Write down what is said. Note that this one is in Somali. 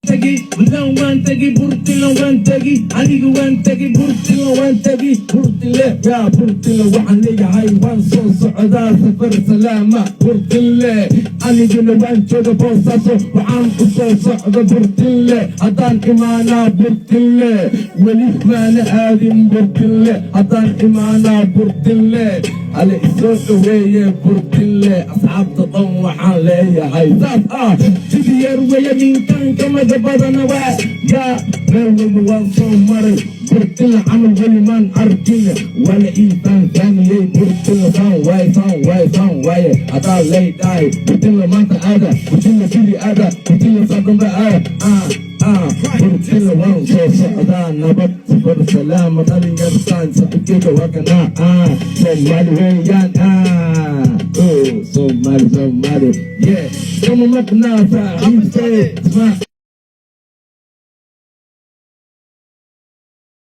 tagi, walang one tagi, burtila one tagi, aniga one tagi, burtila one tagi, burtile, ya burtila waxaan leeyahay waan soo socdaa safar salaama, burtile, aniguna waan jooga boosaaso waxaan u soo socda burtile, haddaan imaanaa burtile, weli maana aadin burtile, haddaan imaanaa burtile, ale isoo dhaweeye burtile, asxaabta dhan waxaan leeyahay saas sidii yar weya ninkan kamada badana waa yaa meel walba waan soo maray burtile camal weli maan arkin wala iisaan saamiyey burtile saan waaye hadaa leydhahay burtile maanta aada burtile bili aada burtile saadamba aada burtile waan soo socdaa nabad safar salaama dhalinyartaan saaxiibkeyga waa kanaa Somali weeyaan Somali yeah kama maqnaa saaxiibkey